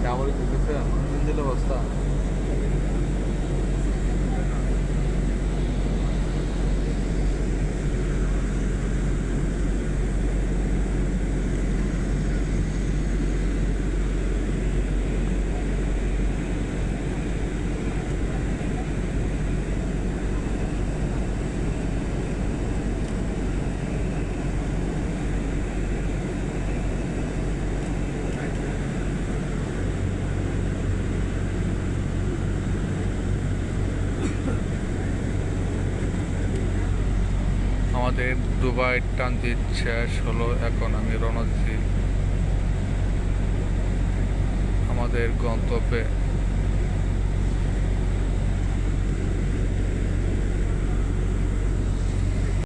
Double দিতেছে তিন দিলে বস্তা। আমাদের দুবাই ট্রানজিট শেষ হলো, এখন আমি রওনা দিচ্ছি আমাদের গন্তব্যে।